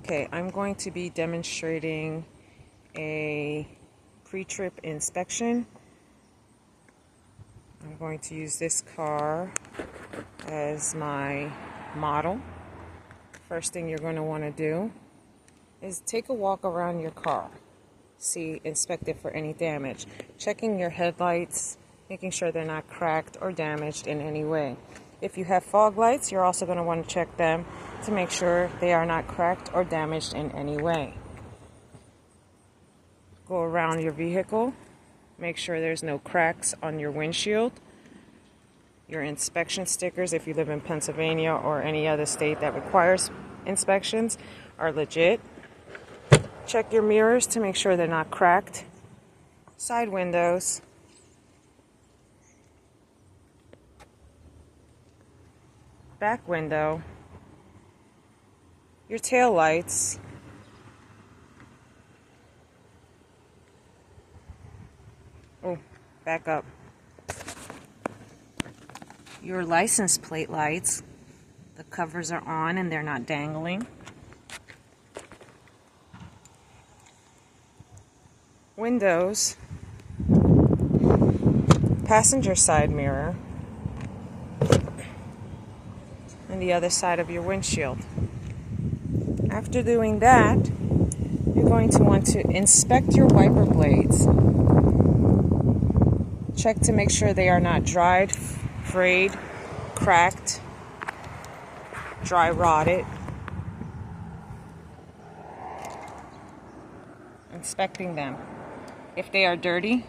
Okay, I'm going to be demonstrating a pre-trip inspection. I'm going to use this car as my model. First thing you're going to want to do is take a walk around your car. Inspect it for any damage. Checking your headlights, making sure they're not cracked or damaged in any way. If you have fog lights, you're also going to want to check them to make sure they are not cracked or damaged in any way. Go around your vehicle, make sure there's no cracks on your windshield. Your inspection stickers, if you live in Pennsylvania or any other state that requires inspections, are legit. Check your mirrors to make sure they're not cracked. Side windows. Back window. Your tail lights. Oh, back up. Your license plate lights. The covers are on and they're not dangling. Windows. Passenger side mirror. And the other side of your windshield. After doing that, you're going to want to inspect your wiper blades. Check to make sure they are not dried, frayed, cracked, dry rotted. Inspecting them. If they are dirty,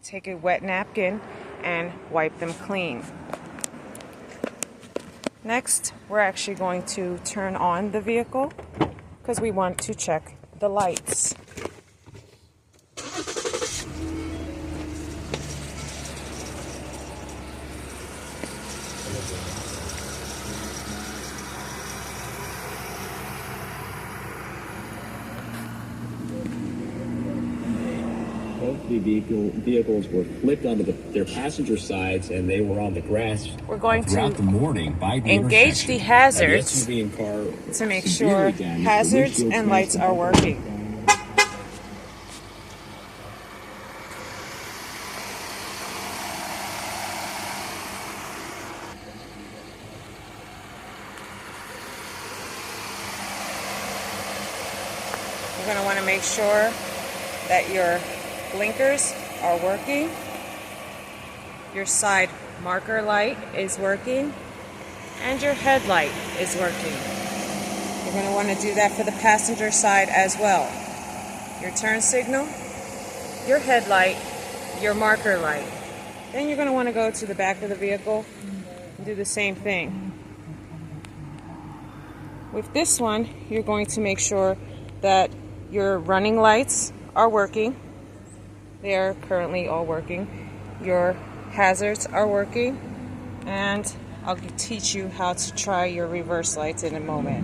take a wet napkin and wipe them clean. Next, we're actually going to turn on the vehicle because we want to check the lights. Both the vehicles were flipped onto their passenger sides, and they were on the grass. We're going throughout to the morning by the engage the hazards the SUV and car to make sure hazards and lights are working. You're going to want to make sure that your blinkers are working, your side marker light is working, and your headlight is working. You're going to want to do that for the passenger side as well. Your turn signal, your headlight, your marker light. Then you're going to want to go to the back of the vehicle and do the same thing. With this one, you're going to make sure that your running lights are working. They are currently all working. Your hazards are working. And I'll teach you how to try your reverse lights in a moment.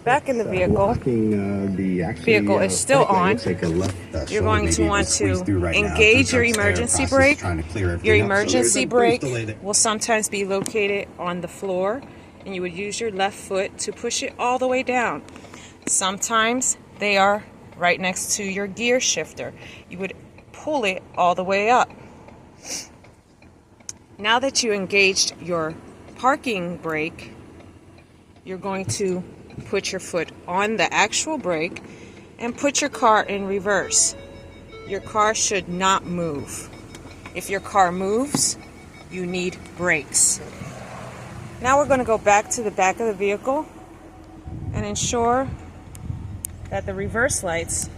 Back in the vehicle, vehicle is still on. You're going to want to engage your emergency brake. Your emergency brake will sometimes be located on the floor, and you would use your left foot to push it all the way down. Sometimes they are right next to your gear shifter. You would pull it all the way up. Now that you engaged your parking brake, you're going to put your foot on the actual brake and put your car in reverse. Your car should not move. If your car moves, you need brakes. Now we're going to go back to the back of the vehicle and ensure that the reverse lights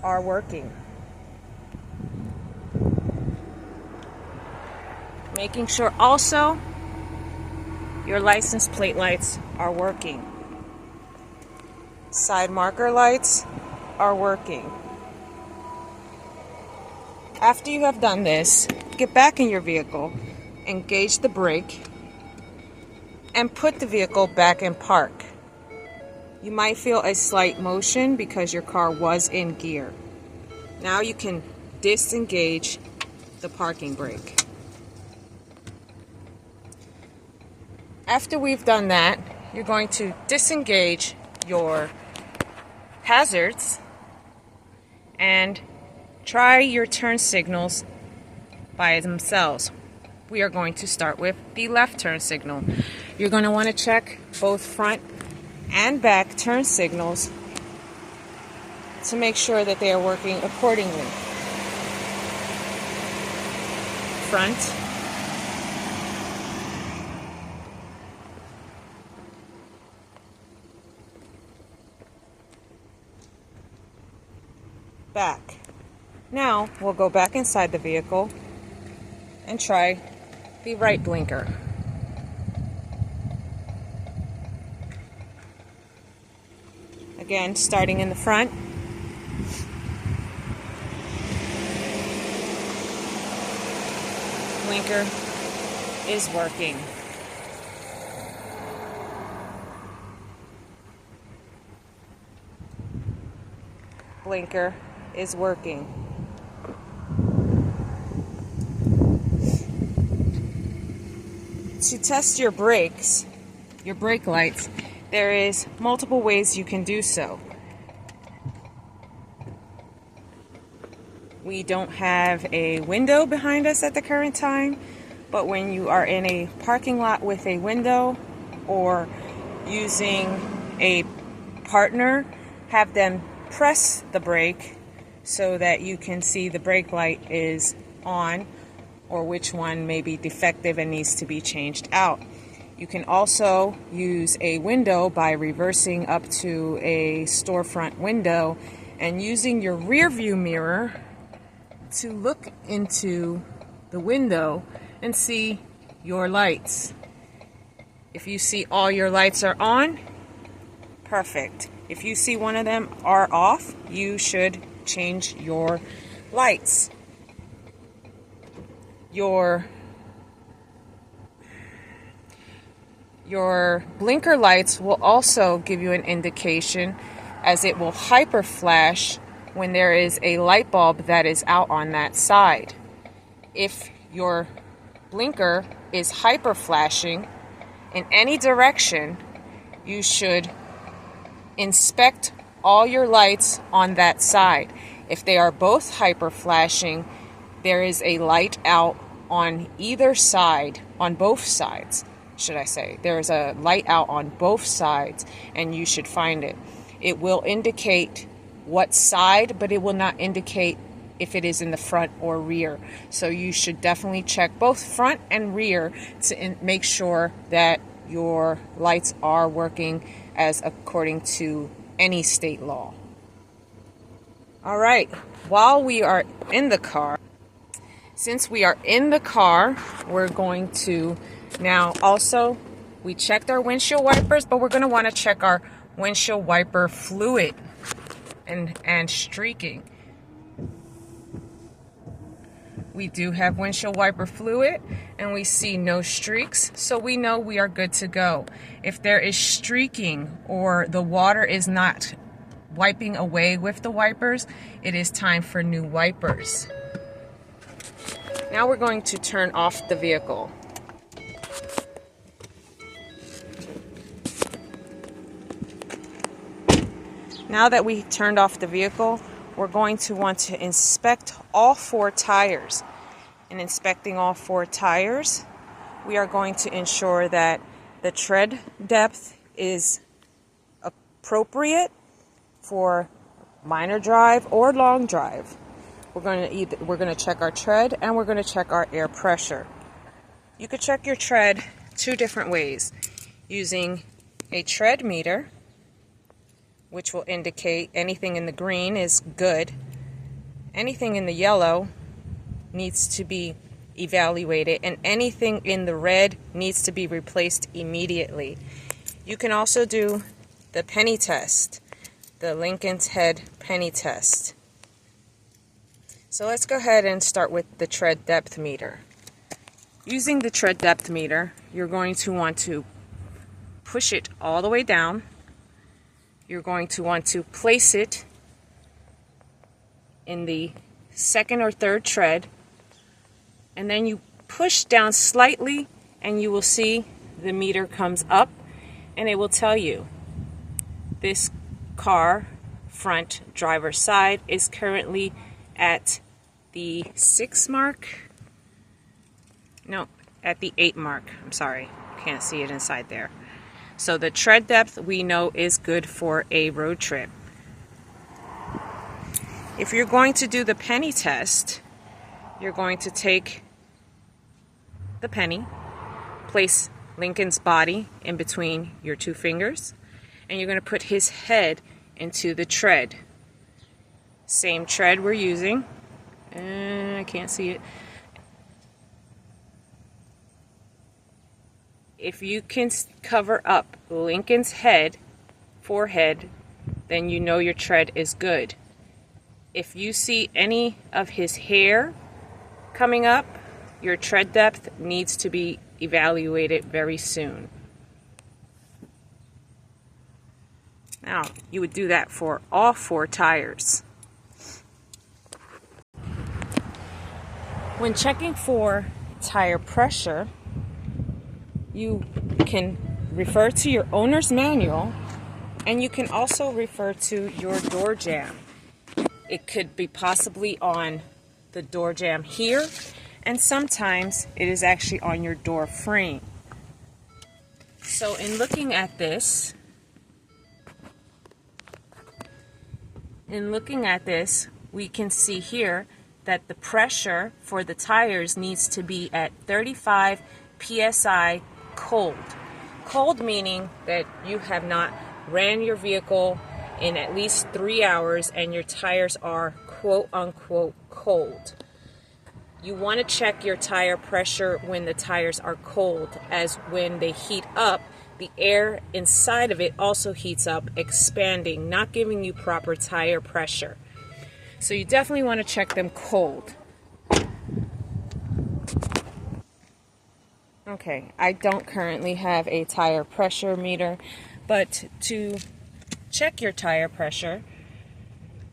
are working. Making sure also your license plate lights are working. Side marker lights are working. After you have done this, get back in your vehicle, engage the brake, and put the vehicle back in park. You might feel a slight motion because your car was in gear. Now you can disengage the parking brake. After we've done that, you're going to disengage your hazards and try your turn signals by themselves. We are going to start with the left turn signal. You're going to want to check both front and back turn signals to make sure that they are working accordingly. Front, back. Now we'll go back inside the vehicle and try the right blinker. Again, starting in the front. Blinker is working. Blinker is working. To test your brakes, your brake lights, there is multiple ways you can do so. We don't have a window behind us at the current time, but when you are in a parking lot with a window or using a partner, have them press the brake so that you can see the brake light is on or which one may be defective and needs to be changed out. You can also use a window by reversing up to a storefront window and using your rear view mirror to look into the window and see your lights. If you see all your lights are on, perfect. If you see one of them are off, you should change your lights. Your blinker lights will also give you an indication, as it will hyper flash when there is a light bulb that is out on that side. If your blinker is hyper flashing in any direction, you should inspect all your lights on that side. If they are both hyper flashing, there is a light out on either side, on both sides, should I say. There is a light out on both sides, and you should find it. It will indicate what side, but it will not indicate if it is in the front or rear. So you should definitely check both front and rear to make sure that your lights are working as according to any state law. All right, while we are in the car, since we are in the car, we're going to now also, we checked our windshield wipers, but we're going to want to check our windshield wiper fluid and streaking. We do have windshield wiper fluid and we see no streaks, so we know we are good to go. If there is streaking or the water is not wiping away with the wipers, it is time for new wipers. Now we're going to turn off the vehicle. Now that we turned off the vehicle, we're going to want to inspect all four tires. In inspecting all four tires, we are going to ensure that the tread depth is appropriate for minor drive or long drive. We're going to check our tread and we're going to check our air pressure. You could check your tread two different ways, using a tread meter, which will indicate anything in the green is good. Anything in the yellow needs to be evaluated, and anything in the red needs to be replaced immediately. You can also do the penny test, the Lincoln's Head penny test. So let's go ahead and start with the tread depth meter. Using the tread depth meter, you're going to want to push it all the way down. You're going to want to place it in the second or third tread, and then you push down slightly and you will see the meter comes up and it will tell you this car front driver's side is currently at the 6 mark. No, at the 8 mark. I'm sorry, can't see it inside there. So the tread depth we know is good for a road trip. If you're going to do the penny test, you're going to take the penny, place Lincoln's body in between your 2 fingers, and you're going to put his head into the tread. Same tread we're using. I can't see it. If you can cover up Lincoln's forehead, then you know your tread is good. If you see any of his hair coming up, your tread depth needs to be evaluated very soon. Now, you would do that for all 4 tires. When checking for tire pressure, you can refer to your owner's manual, and you can also refer to your door jamb. It could be possibly on the door jamb here, and sometimes it is actually on your door frame. So in looking at this, we can see here that the pressure for the tires needs to be at 35 psi cold. Cold meaning that you have not ran your vehicle in at least 3 hours and your tires are quote unquote cold. You want to check your tire pressure when the tires are cold, as when they heat up, the air inside of it also heats up, expanding, not giving you proper tire pressure. So you definitely want to check them cold. Okay, I don't currently have a tire pressure meter, but to check your tire pressure,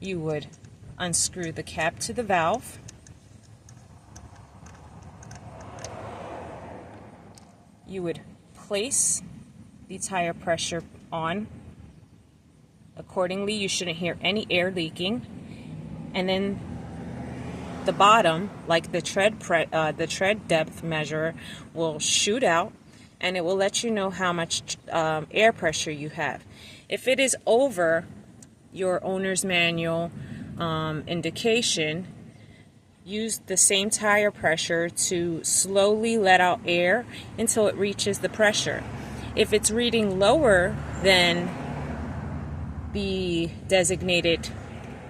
you would unscrew the cap to the valve. You would place the tire pressure on. Accordingly, you shouldn't hear any air leaking. And then the bottom, like the tread depth measure, will shoot out, and it will let you know how much air pressure you have. If it is over your owner's manual indication, use the same tire pressure to slowly let out air until it reaches the pressure. If it's reading lower than the designated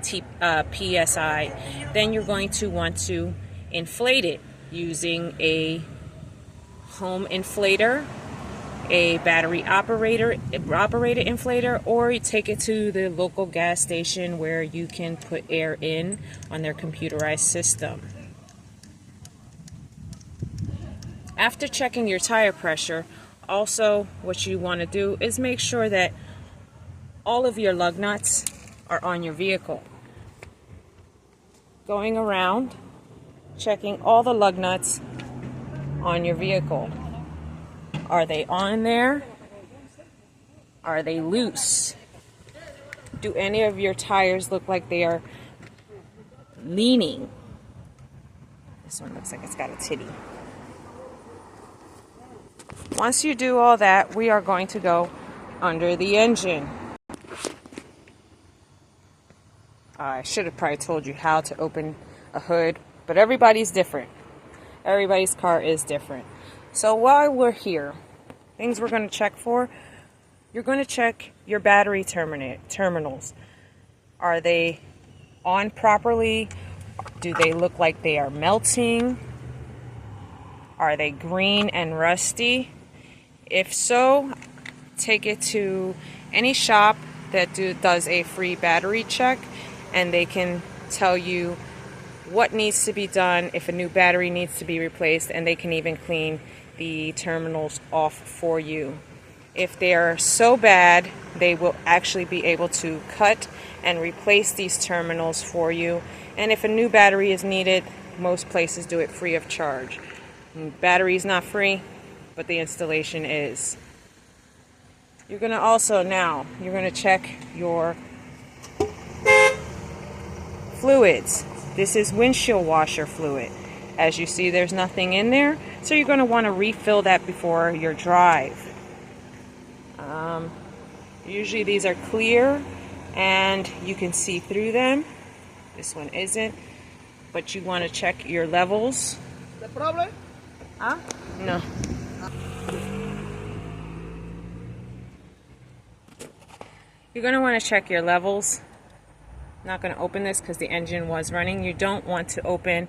PSI, then you're going to want to inflate it using a home inflator, a battery operated inflator, or you take it to the local gas station where you can put air in on their computerized system. After checking your tire pressure, also what you want to do is make sure that all of your lug nuts are on your vehicle. Going around, checking all the lug nuts on your vehicle. Are they on there? Are they loose? Do any of your tires look like they are leaning? This one looks like it's got a titty. Once you do all that, we are going to go under the engine. I should have probably told you how to open a hood, but everybody's different. Everybody's car is different. So while we're here, things we're going to check for, you're going to check your battery terminals. Are they on properly? Do they look like they are melting? Are they green and rusty? If so, take it to any shop that does a free battery check, and they can tell you what needs to be done, if a new battery needs to be replaced, and they can even clean the terminals off for you. If they are so bad, they will actually be able to cut and replace these terminals for you. And if a new battery is needed, most places do it free of charge. Battery is not free, but but the installation is. You're going to also now, you're going to check your fluids. This is windshield washer fluid. As you see, there's nothing in there, so you're going to want to refill that before your drive. Usually these are clear and you can see through them. This one isn't, but you want to check your levels. The problem? Huh? No. You're going to want to check your levels. I'm not going to open this because the engine was running. You don't want to open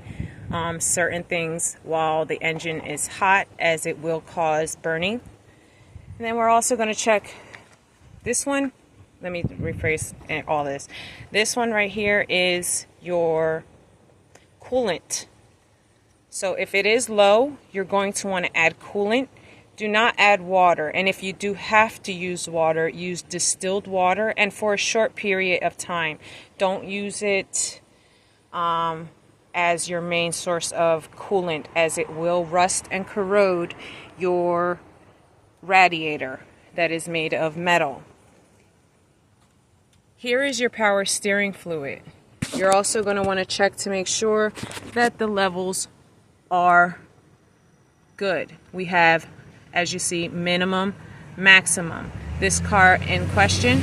certain things while the engine is hot, as it will cause burning. And then we're also going to check this one. Let me rephrase all this. This one right here is your coolant. So if it is low, you're going to want to add coolant. Do not add water. And if you do have to use water, use distilled water, and for a short period of time. Don't use it as your main source of coolant, as it will rust and corrode your radiator that is made of metal. Here is your power steering fluid. You're also going to want to check to make sure that the levels are good. We have, as you see, minimum, maximum. This car in question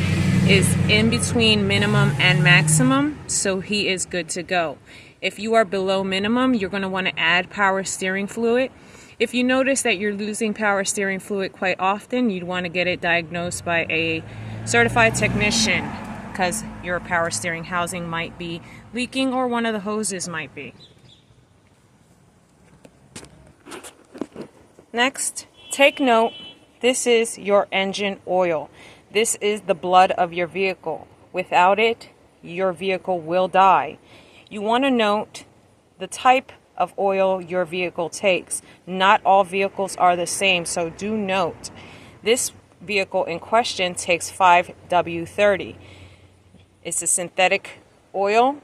is in between minimum and maximum, so he is good to go. If you are below minimum, you're going to want to add power steering fluid. If you notice that you're losing power steering fluid quite often, you'd want to get it diagnosed by a certified technician, because your power steering housing might be leaking or one of the hoses might be. Next, take note, this is your engine oil. This is the blood of your vehicle. Without it, your vehicle will die. You want to note the type of oil your vehicle takes. Not all vehicles are the same, so do note. This vehicle in question takes 5W30. It's a synthetic oil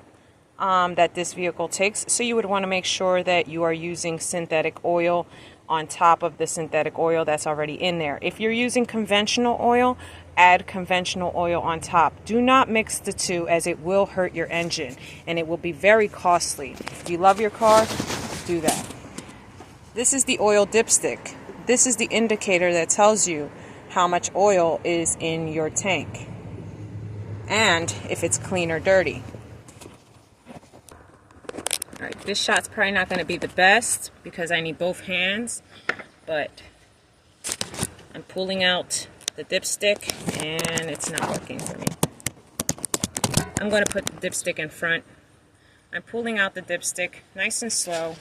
that this vehicle takes, so you would want to make sure that you are using synthetic oil on top of the synthetic oil that's already in there. If you're using conventional oil, add conventional oil on top. Do not mix the two, as it will hurt your engine and it will be very costly. If you love your car, do that. This is the oil dipstick. This is the indicator that tells you how much oil is in your tank and if it's clean or dirty. Alright, this shot's probably not going to be the best because I need both hands, but I'm pulling out the dipstick and it's not working for me. I'm going to put the dipstick in front. I'm pulling out the dipstick nice and slow.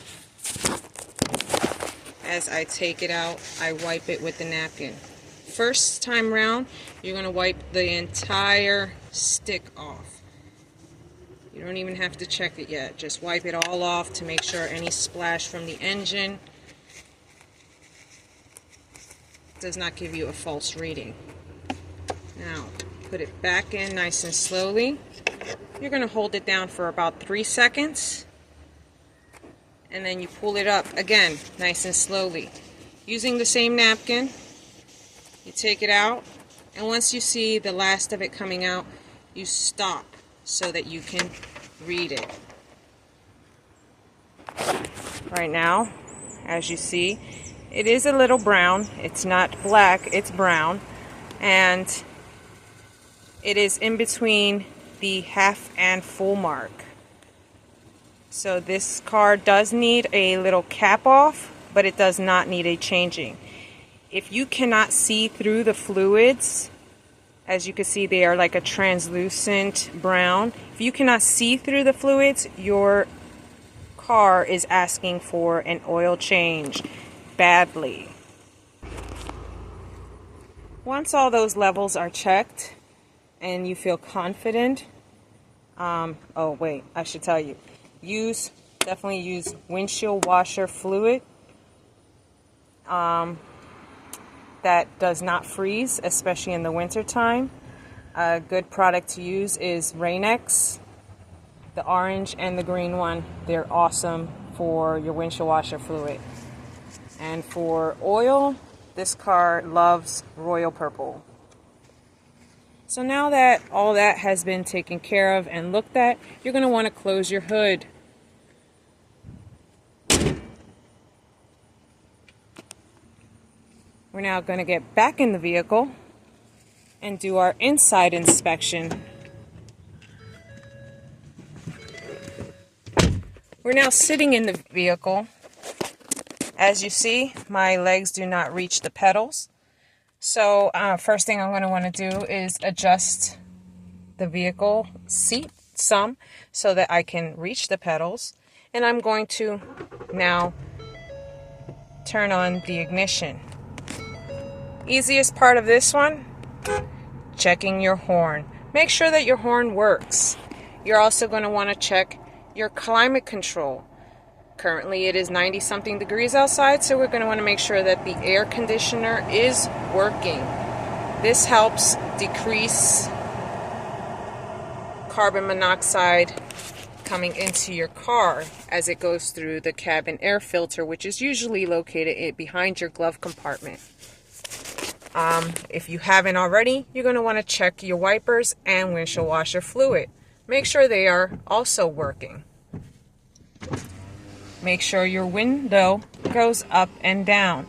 As I take it out, I wipe it with the napkin. First time round, you're going to wipe the entire stick off. You don't even have to check it yet. Just wipe it all off to make sure any splash from the engine does not give you a false reading. Now, put it back in nice and slowly. You're going to hold it down for about 3 seconds. And then you pull it up again, nice and slowly. Using the same napkin, you take it out. And once you see the last of it coming out, you stop so that you can read it. Right now, as you see, it is a little brown. It's not black, it's brown. And it is in between the half and full mark. So this car does need a little cap off, but it does not need a changing. If you cannot see through the fluids, as you can see, they are like a translucent brown. If you cannot see through the fluids, your car is asking for an oil change badly. Once all those levels are checked and you feel confident, oh wait, I should tell you, definitely use windshield washer fluid. That does not freeze, especially in the winter time. A good product to use is Rain-X, the orange and the green one. They're awesome for your windshield washer fluid. And for oil, This car loves royal purple. So now that all that has been taken care of and looked at, you're going to want to close your hood. We're now going to get back in the vehicle and do our inside inspection. We're now sitting in the vehicle. As you see, my legs do not reach the pedals. So first thing I'm going to want to do is adjust the vehicle seat some so that I can reach the pedals. And I'm going to now turn on the ignition. Easiest part of this one, checking your horn. Make sure that your horn works. You're also going to want to check your climate control. Currently it is 90 something degrees outside, so we're going to want to make sure that the air conditioner is working. This helps decrease carbon monoxide coming into your car as it goes through the cabin air filter, which is usually located behind your glove compartment. If you haven't already, you're going to want to check your wipers and windshield washer fluid. Make sure they are also working. Make sure your window goes up and down.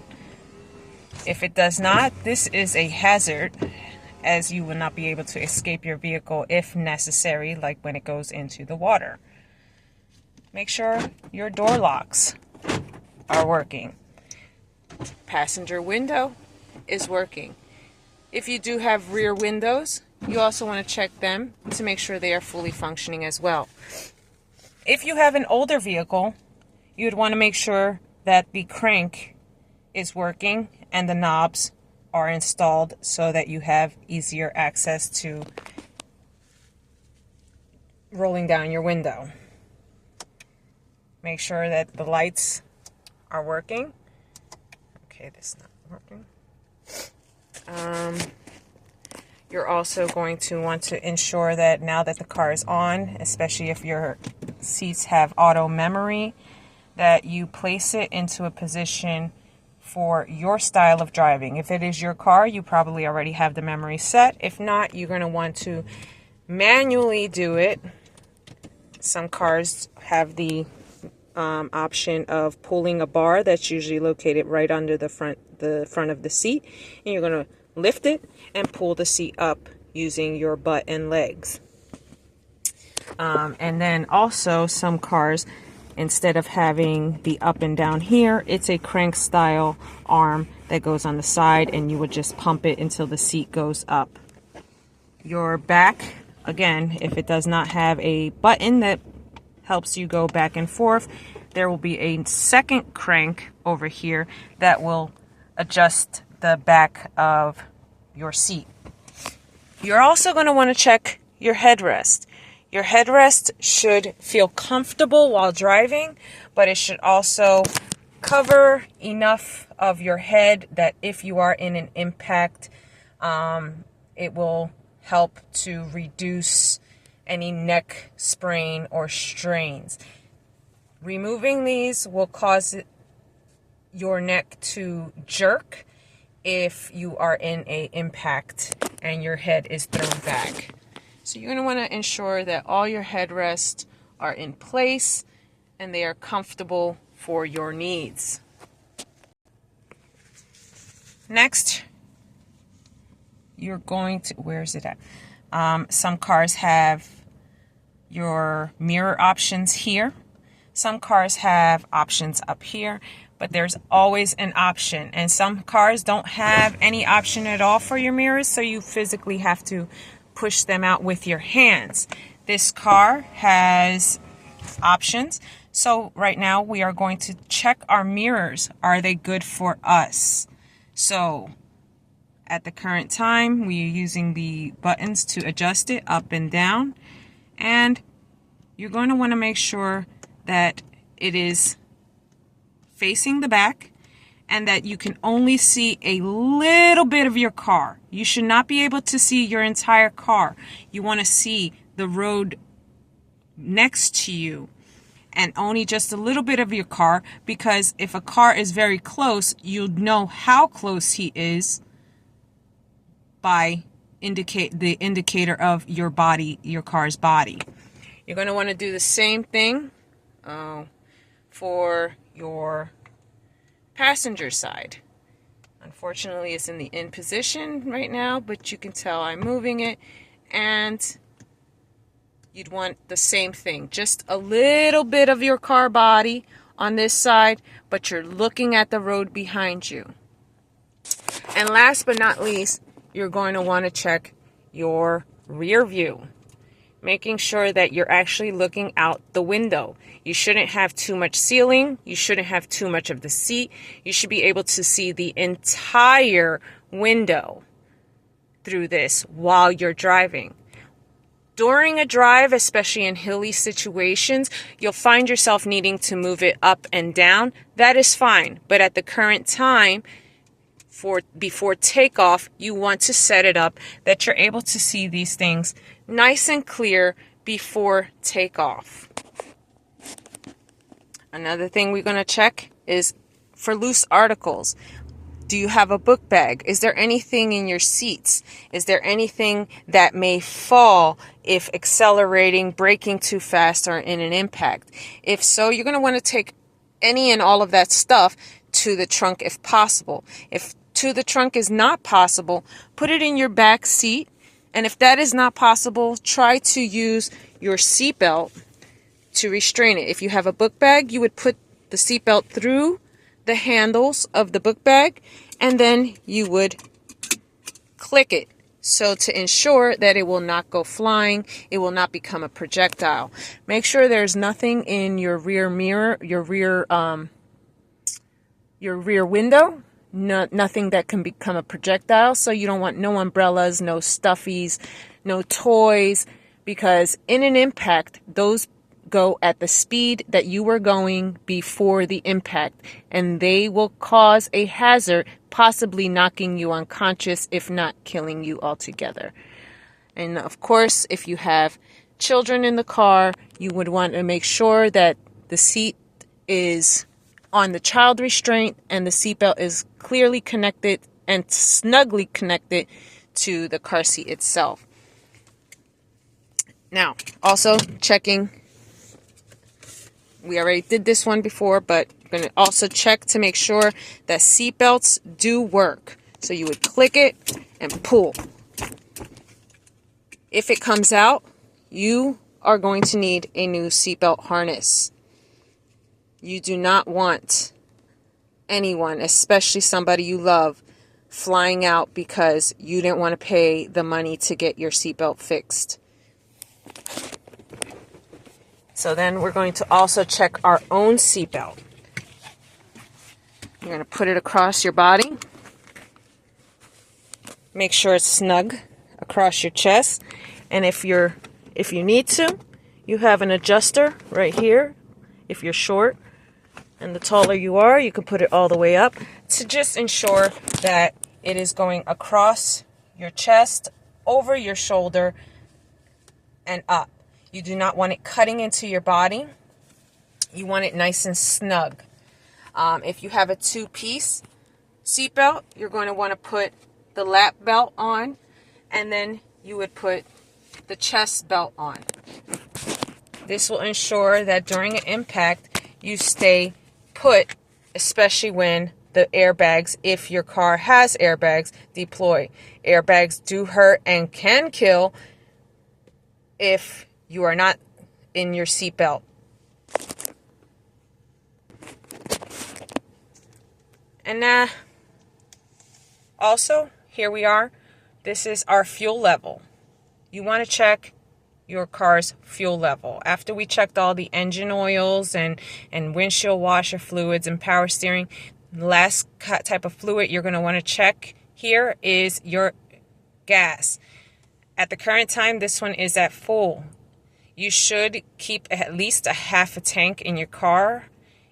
If it does not, this is a hazard, as you will not be able to escape your vehicle if necessary, like when it goes into the water. Make sure your door locks are working. Passenger window is working. If you do have rear windows, you also want to check them to make sure they are fully functioning as well. If you have an older vehicle, you'd want to make sure that the crank is working and the knobs are installed so that you have easier access to rolling down your window. Make sure that the lights are working. Okay, this is not working. You're also going to want to ensure that now that the car is on, especially if your seats have auto memory, that you place it into a position for your style of driving. If it is your car, you probably already have the memory set. If not, you're going to want to manually do it. Some cars have the option of pulling a bar that's usually located right under the front of the seat, and you're going to lift it and pull the seat up using your butt and legs. And then also some cars, instead of having the up and down here, it's a crank style arm that goes on the side, and you would just pump it until the seat goes up. Your back, again, if it does not have a button that helps you go back and forth, there will be a second crank over here that will adjust the back of your seat. You're also going to want to check your headrest. Your headrest should feel comfortable while driving, but it should also cover enough of your head that if you are in an impact, it will help to reduce any neck sprain or strains. Removing these will cause your neck to jerk if you are in an impact and your head is thrown back. So you're going to want to ensure that all your headrests are in place and they are comfortable for your needs. Next, you're going to, where is it at? Some cars have your mirror options here. Some cars have options up here, but there's always an option. And some cars don't have any option at all for your mirrors, so you physically have to push them out with your hands. This car has options. So right now we are going to check our mirrors. Are they good for us? So at the current time, we are using the buttons to adjust it up and down. And you're going to want to make sure that it is facing the back and that you can only see a little bit of your car. You should not be able to see your entire car. You want to see the road next to you. and only just a little bit of your car, because if a car is very close, you'll know how close he is by the indicator of your body, your car's body. You're going to want to do the same thing for your passenger side. Unfortunately, it's in the in position right now, but you can tell I'm moving it, and you'd want the same thing, just a little bit of your car body on this side, but you're looking at the road behind you. And last but not least, you're going to want to check your rear view, making sure that you're actually looking out the window. You shouldn't have too much ceiling. You shouldn't have too much of the seat. You should be able to see the entire window through this while you're driving. During a drive, especially in hilly situations, you'll find yourself needing to move it up and down. That is fine. But at the current time, before takeoff, you want to set it up that you're able to see these things nice and clear before takeoff. Another thing we're going to check is for loose articles. Do you have a book bag? Is there anything in your seats? Is there anything that may fall if accelerating, braking too fast, or in an impact? If so, you're going to want to take any and all of that stuff to the trunk if possible. If to the trunk is not possible, put it in your back seat. And if that is not possible, try to use your seatbelt to restrain it. If you have a book bag, you would put the seatbelt through the handles of the book bag, and then you would click it so to ensure that it will not go flying, it will not become a projectile. Make sure there's nothing in your rear mirror, your rear window, nothing that can become a projectile. So you don't want no umbrellas, no stuffies, no toys, because in an impact, those go at the speed that you were going before the impact, and they will cause a hazard, possibly knocking you unconscious, if not killing you altogether. And of course, if you have children in the car, you would want to make sure that the seat is on the child restraint and the seatbelt is clearly connected and snugly connected to the car seat itself. Now, also checking. We already did this one before, but I'm going to also check to make sure that seatbelts do work. So you would click it and pull. If it comes out, you are going to need a new seatbelt harness. You do not want anyone, especially somebody you love, flying out because you didn't want to pay the money to get your seatbelt fixed. So then we're going to also check our own seatbelt. You're going to put it across your body. Make sure it's snug across your chest. And if you need to, you have an adjuster right here. If you're short and the taller you are, you can put it all the way up to just ensure that it is going across your chest, over your shoulder, and up. You do not want it cutting into your body. You want it nice and snug. If you have a two-piece seatbelt, you're going to want to put the lap belt on, and then you would put the chest belt on. This will ensure that during an impact, you stay put, especially when the airbags, if your car has airbags, deploy. Airbags do hurt and can kill if you are not in your seatbelt. And also, here we are. This is our fuel level. You want to check your car's fuel level. After we checked all the engine oils and windshield washer fluids and power steering, the last type of fluid you're going to want to check here is your gas. At the current time, this one is at full. You should keep at least a half a tank in your car.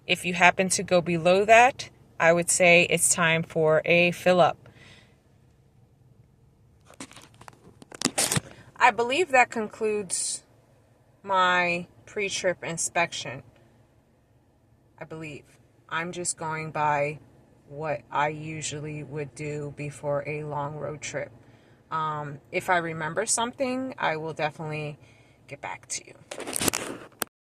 If you happen to go below that, I would say it's time for a fill up. I believe that concludes my pre-trip inspection. I believe. I'm just going by what I usually would do before a long road trip. If I remember something, I will definitely get back to you.